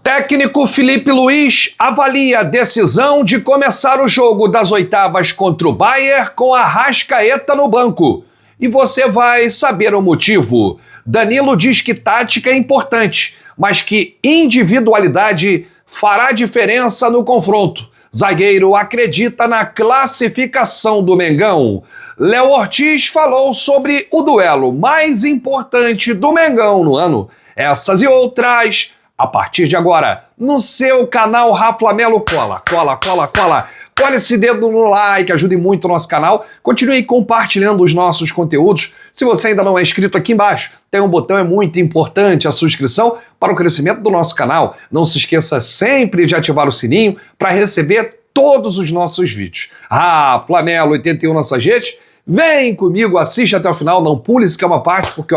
Técnico Filipe Luís avalia a decisão de começar o jogo das oitavas contra o Bayern com Arrascaeta no banco. E você vai saber o motivo. Danilo diz que tática é importante, mas que individualidade fará diferença no confronto. Zagueiro acredita na classificação do Mengão. Léo Ortiz falou sobre o duelo mais importante do Mengão no ano. Essas e outras, a partir de agora, no seu canal Rafa Melo. Cola esse dedo no like, ajude muito o nosso canal. Continue compartilhando os nossos conteúdos. Se você ainda não é inscrito, aqui embaixo tem um botão, é muito importante a subscrição para o crescimento do nosso canal. Não se esqueça sempre de ativar o sininho para receber todos os nossos vídeos. Rafa Melo 81 nossas redes. Vem comigo, assiste até o final, não pule esse que é uma parte, porque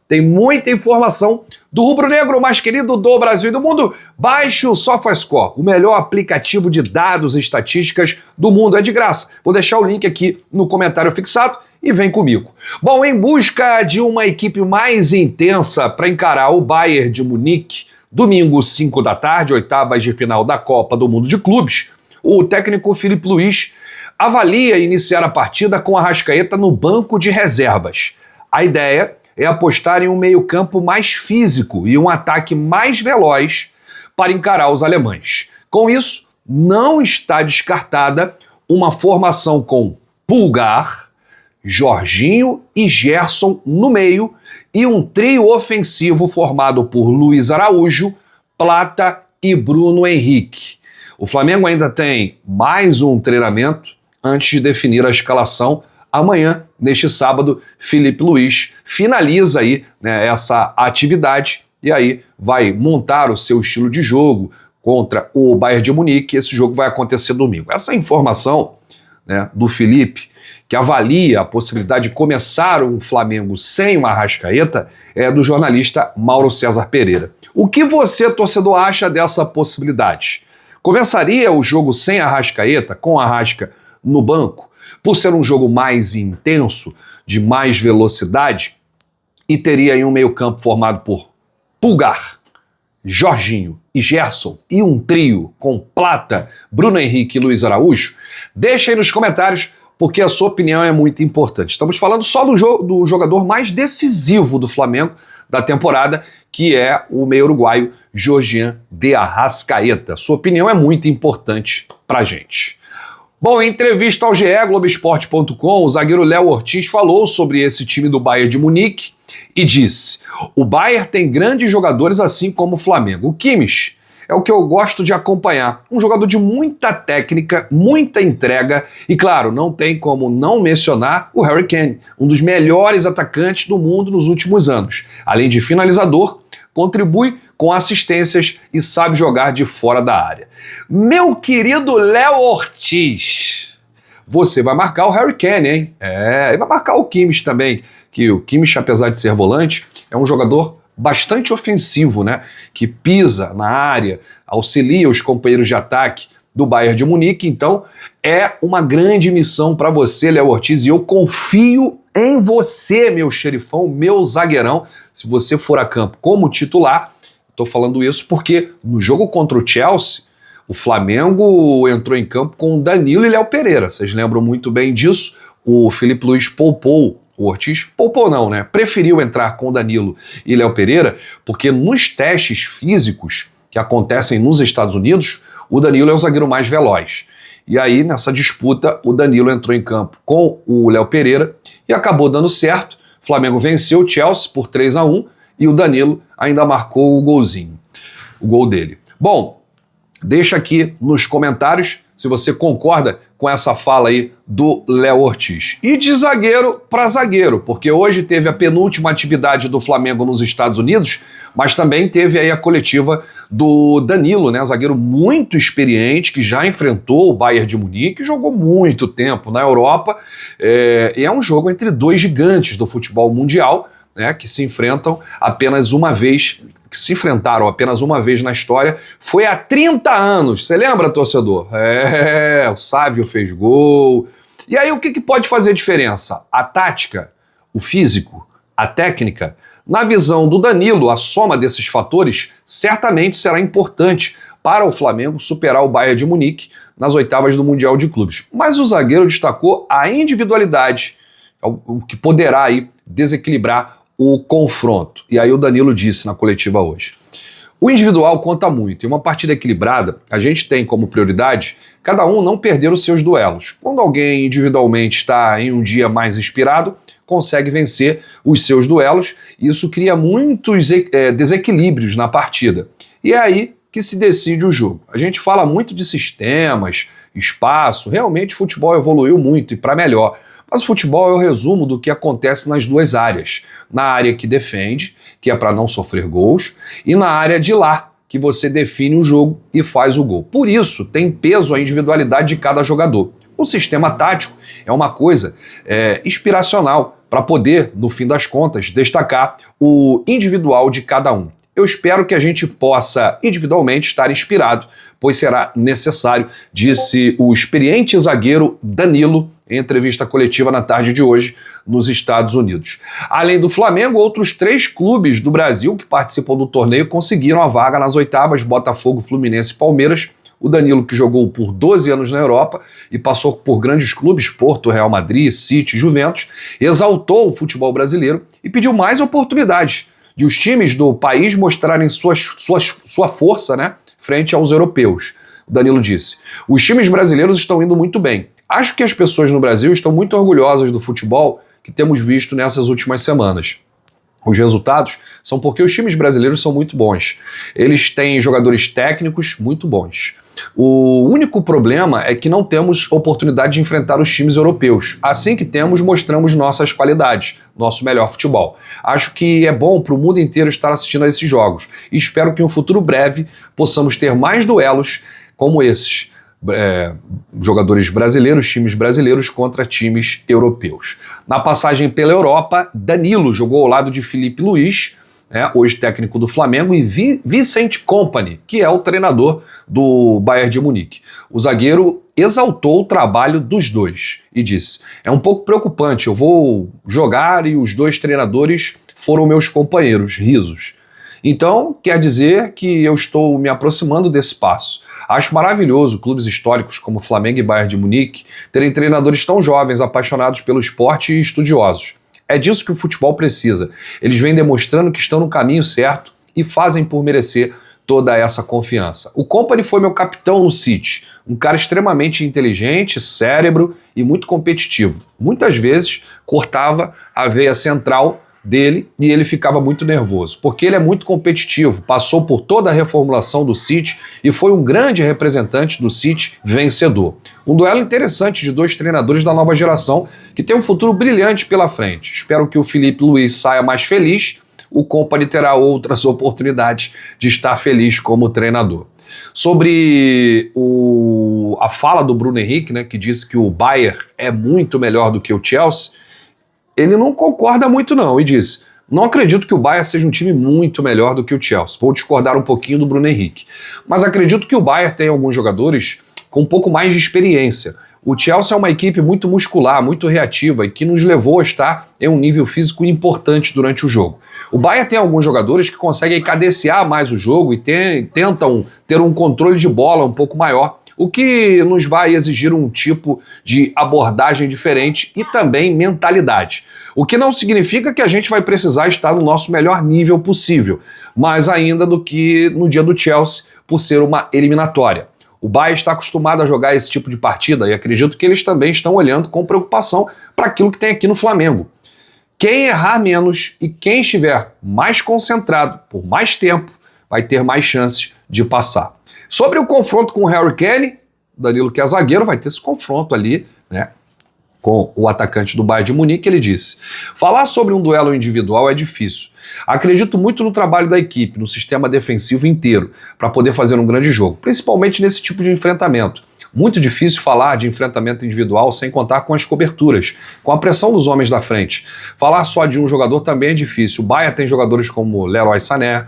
tem muita informação do rubro-negro mais querido do Brasil e do mundo. Baixe o SofaScore, o melhor aplicativo de dados e estatísticas do mundo. É de graça. Vou deixar o link aqui no comentário fixado e vem comigo. Bom, em busca de uma equipe mais intensa para encarar o Bayern de Munique, domingo 5 da tarde, oitavas de final da Copa do Mundo de Clubes, o técnico Filipe Luís avalia iniciar a partida com a Arrascaeta no banco de reservas. A ideia é apostar em um meio-campo mais físico e um ataque mais veloz para encarar os alemães. Com isso, não está descartada uma formação com Pulgar, Jorginho e Gerson no meio e um trio ofensivo formado por Luiz Araújo, Plata e Bruno Henrique. O Flamengo ainda tem mais um treinamento antes de definir a escalação. Amanhã, neste sábado, Filipe Luís finaliza aí, essa atividade e aí vai montar o seu estilo de jogo contra o Bayern de Munique. Esse jogo vai acontecer domingo. Essa informação do Filipe, que avalia a possibilidade de começar um Flamengo sem o Arrascaeta, é do jornalista Mauro César Pereira. O que você, torcedor, acha dessa possibilidade? Começaria o jogo sem Arrascaeta, com Arrasca no banco, por ser um jogo mais intenso, de mais velocidade, e teria aí um meio-campo formado por Pulgar, Jorginho e Gerson, e um trio com Plata, Bruno Henrique e Luiz Araújo? Deixa aí nos comentários, porque a sua opinião é muito importante. Estamos falando só do jogador mais decisivo do Flamengo da temporada, que é o meio uruguaio Georgian de Arrascaeta. Sua opinião é muito importante pra gente. Bom, em entrevista ao GE, Globoesporte.com, o zagueiro Léo Ortiz falou sobre esse time do Bayern de Munique e disse: o Bayern tem grandes jogadores assim como o Flamengo. O Kimmich é o que eu gosto de acompanhar. Um jogador de muita técnica, muita entrega e, claro, não tem como não mencionar o Harry Kane, um dos melhores atacantes do mundo nos últimos anos. Além de finalizador, contribui com assistências e sabe jogar de fora da área. Meu querido Léo Ortiz, você vai marcar o Harry Kane, hein? E vai marcar o Kimmich também, que o Kimmich, apesar de ser volante, é um jogador bastante ofensivo, que pisa na área, auxilia os companheiros de ataque do Bayern de Munique. Então, é uma grande missão para você, Léo Ortiz, e eu confio em você, meu xerifão, meu zagueirão, se você for a campo como titular. Estou falando isso porque no jogo contra o Chelsea, o Flamengo entrou em campo com Danilo e Léo Pereira. Vocês lembram muito bem disso. O Filipe Luís poupou o Ortiz. Poupou não, preferiu entrar com Danilo e Léo Pereira, porque nos testes físicos que acontecem nos Estados Unidos, o Danilo é o zagueiro mais veloz. E aí, nessa disputa, o Danilo entrou em campo com o Léo Pereira e acabou dando certo. O Flamengo venceu o Chelsea por 3-1 e o Danilo ainda marcou o gol dele. Bom, deixa aqui nos comentários se você concorda com essa fala aí do Léo Ortiz. E de zagueiro para zagueiro, porque hoje teve a penúltima atividade do Flamengo nos Estados Unidos, mas também teve aí a coletiva do Danilo, zagueiro muito experiente, que já enfrentou o Bayern de Munique, jogou muito tempo na Europa, e é um jogo entre dois gigantes do futebol mundial, que se enfrentaram apenas uma vez na história, foi há 30 anos. Você lembra, torcedor? O Sávio fez gol. E aí o que pode fazer diferença? A tática, o físico, a técnica? Na visão do Danilo, a soma desses fatores certamente será importante para o Flamengo superar o Bayern de Munique nas oitavas do Mundial de Clubes. Mas o zagueiro destacou a individualidade, o que poderá aí desequilibrar o confronto. E aí o Danilo disse na coletiva hoje: o individual conta muito. Em uma partida equilibrada, a gente tem como prioridade cada um não perder os seus duelos. Quando alguém individualmente está em um dia mais inspirado, consegue vencer os seus duelos, e isso cria muitos desequilíbrios na partida. E é aí que se decide o jogo. A gente fala muito de sistemas, espaço, realmente o futebol evoluiu muito e para melhor. Mas o futebol é o resumo do que acontece nas duas áreas. Na área que defende, que é para não sofrer gols, e na área de lá, que você define o jogo e faz o gol. Por isso, tem peso a individualidade de cada jogador. O sistema tático é uma coisa inspiracional para poder, no fim das contas, destacar o individual de cada um. Eu espero que a gente possa individualmente estar inspirado, pois será necessário, disse o experiente zagueiro Danilo em entrevista coletiva na tarde de hoje nos Estados Unidos. Além do Flamengo, outros 3 clubes do Brasil que participam do torneio conseguiram a vaga nas oitavas: Botafogo, Fluminense e Palmeiras. O Danilo, que jogou por 12 anos na Europa e passou por grandes clubes, Porto, Real Madrid, City, Juventus, exaltou o futebol brasileiro e pediu mais oportunidades de os times do país mostrarem sua força, né, frente aos europeus. O Danilo disse: os times brasileiros estão indo muito bem. Acho que as pessoas no Brasil estão muito orgulhosas do futebol que temos visto nessas últimas semanas. Os resultados são porque os times brasileiros são muito bons. Eles têm jogadores técnicos muito bons. O único problema é que não temos oportunidade de enfrentar os times europeus. Assim que temos, mostramos nossas qualidades, nosso melhor futebol. Acho que é bom para o mundo inteiro estar assistindo a esses jogos. E espero que em um futuro breve possamos ter mais duelos como esses. Jogadores brasileiros, times brasileiros contra times europeus. Na passagem pela Europa, Danilo jogou ao lado de Filipe Luís, hoje técnico do Flamengo, e Vincent Kompany, que é o treinador do Bayern de Munique. O zagueiro exaltou o trabalho dos dois e disse: é um pouco preocupante, eu vou jogar e os 2 treinadores foram meus companheiros, risos. Então, quer dizer que eu estou me aproximando desse passo. Acho maravilhoso clubes históricos como Flamengo e Bayern de Munique terem treinadores tão jovens, apaixonados pelo esporte e estudiosos. É disso que o futebol precisa. Eles vêm demonstrando que estão no caminho certo e fazem por merecer toda essa confiança. O Kompany foi meu capitão no City, um cara extremamente inteligente, cérebro e muito competitivo. Muitas vezes cortava a veia central dele e ele ficava muito nervoso, porque ele é muito competitivo, passou por toda a reformulação do City e foi um grande representante do City vencedor. Um duelo interessante de 2 treinadores da nova geração que tem um futuro brilhante pela frente. Espero que o Filipe Luís saia mais feliz, o Kompany terá outras oportunidades de estar feliz como treinador. Sobre a fala do Bruno Henrique, que disse que o Bayern é muito melhor do que o Chelsea, ele não concorda muito não e disse: não acredito que o Bayern seja um time muito melhor do que o Chelsea. Vou discordar um pouquinho do Bruno Henrique. Mas acredito que o Bayern tem alguns jogadores com um pouco mais de experiência. O Chelsea é uma equipe muito muscular, muito reativa e que nos levou a estar em um nível físico importante durante o jogo. O Bayern tem alguns jogadores que conseguem cadenciar mais o jogo e tentam ter um controle de bola um pouco maior, o que nos vai exigir um tipo de abordagem diferente e também mentalidade. O que não significa que a gente vai precisar estar no nosso melhor nível possível, mais ainda do que no dia do Chelsea, por ser uma eliminatória. O Bayern está acostumado a jogar esse tipo de partida e acredito que eles também estão olhando com preocupação para aquilo que tem aqui no Flamengo. Quem errar menos e quem estiver mais concentrado por mais tempo vai ter mais chances de passar. Sobre o confronto com o Harry Kane, Danilo, que é zagueiro, vai ter esse confronto ali, com o atacante do Bayern de Munique. Ele disse: falar sobre um duelo individual é difícil. Acredito muito no trabalho da equipe, no sistema defensivo inteiro, para poder fazer um grande jogo, principalmente nesse tipo de enfrentamento. Muito difícil falar de enfrentamento individual sem contar com as coberturas, com a pressão dos homens da frente. Falar só de um jogador também é difícil. O Bayern tem jogadores como Leroy Sané,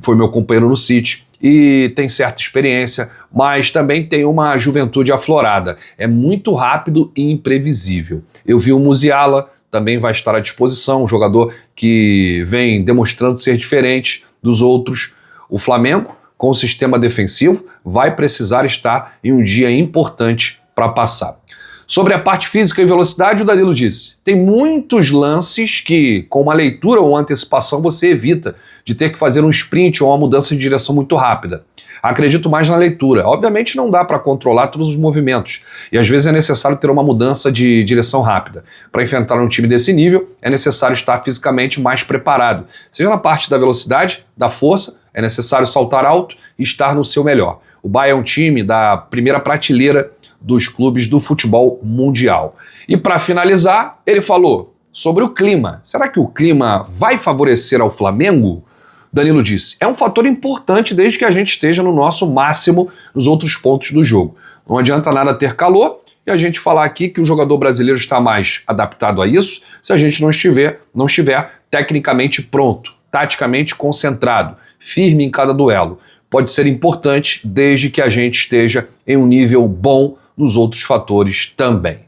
foi meu companheiro no City e tem certa experiência, mas também tem uma juventude aflorada. É muito rápido e imprevisível. Eu vi o Musiala também vai estar à disposição, um jogador que vem demonstrando ser diferente dos outros. O Flamengo, com o sistema defensivo, vai precisar estar em um dia importante para passar. Sobre a parte física e velocidade, o Danilo disse, tem muitos lances que, com uma leitura ou uma antecipação, você evita de ter que fazer um sprint ou uma mudança de direção muito rápida. Acredito mais na leitura. Obviamente não dá para controlar todos os movimentos e às vezes é necessário ter uma mudança de direção rápida. Para enfrentar um time desse nível, é necessário estar fisicamente mais preparado. Seja na parte da velocidade, da força, é necessário saltar alto e estar no seu melhor. O Bayern é um time da primeira prateleira dos clubes do futebol mundial. E para finalizar, ele falou sobre o clima. Será que o clima vai favorecer ao Flamengo? Danilo disse, é um fator importante desde que a gente esteja no nosso máximo nos outros pontos do jogo. Não adianta nada ter calor e a gente falar aqui que o jogador brasileiro está mais adaptado a isso se a gente não estiver tecnicamente pronto, taticamente concentrado, firme em cada duelo. Pode ser importante desde que a gente esteja em um nível bom nos outros fatores também.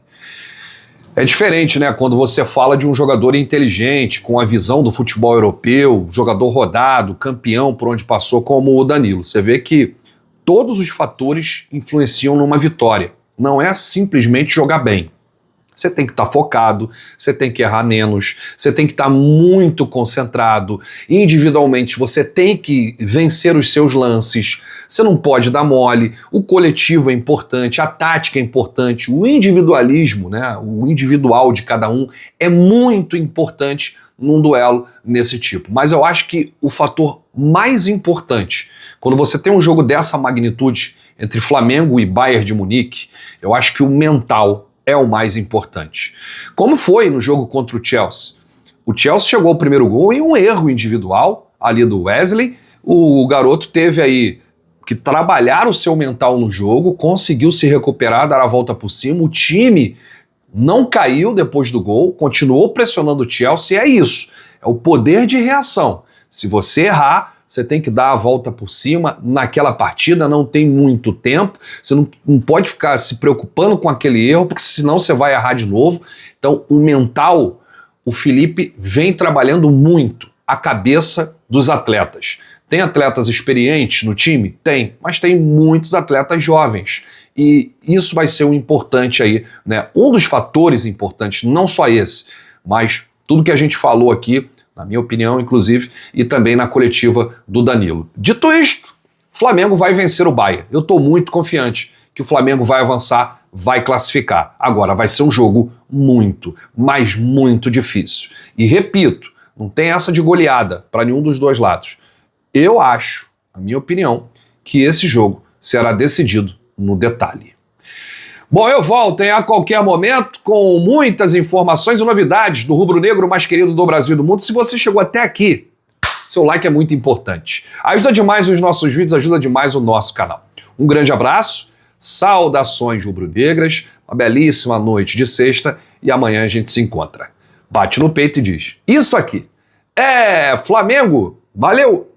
É diferente, né, quando você fala de um jogador inteligente, com a visão do futebol europeu, jogador rodado, campeão por onde passou, como o Danilo. Você vê que todos os fatores influenciam numa vitória. Não é simplesmente jogar bem. Você tem que estar focado, você tem que errar menos, você tem que estar muito concentrado. Individualmente, você tem que vencer os seus lances. Você não pode dar mole. O coletivo é importante, a tática é importante, o individualismo, né, o individual de cada um é muito importante num duelo nesse tipo. Mas eu acho que o fator mais importante, quando você tem um jogo dessa magnitude entre Flamengo e Bayern de Munique, eu acho que o mental é o mais importante. Como foi no jogo contra o Chelsea? O Chelsea chegou ao primeiro gol em um erro individual ali do Wesley. O garoto teve aí que trabalhar o seu mental no jogo, conseguiu se recuperar, dar a volta por cima. O time não caiu depois do gol, continuou pressionando o Chelsea. É isso, é o poder de reação. Se você errar, você tem que dar a volta por cima. Naquela partida não tem muito tempo, você não pode ficar se preocupando com aquele erro, porque senão você vai errar de novo. Então o mental, o Felipe vem trabalhando muito a cabeça dos atletas. Tem atletas experientes no time? Tem, mas tem muitos atletas jovens. E isso vai ser um importante aí, né? Um dos fatores importantes, não só esse, mas tudo que a gente falou aqui, na minha opinião, inclusive, e também na coletiva do Danilo. Dito isto, Flamengo vai vencer o Bayern. Eu estou muito confiante que o Flamengo vai avançar, vai classificar. Agora, vai ser um jogo muito, mas muito difícil. E repito, não tem essa de goleada para nenhum dos dois lados. Eu acho, na minha opinião, que esse jogo será decidido no detalhe. Bom, eu volto a qualquer momento com muitas informações e novidades do rubro-negro mais querido do Brasil e do mundo. Se você chegou até aqui, seu like é muito importante. Ajuda demais os nossos vídeos, ajuda demais o nosso canal. Um grande abraço, saudações rubro-negras, uma belíssima noite de sexta e amanhã a gente se encontra. Bate no peito e diz, isso aqui é Flamengo, valeu!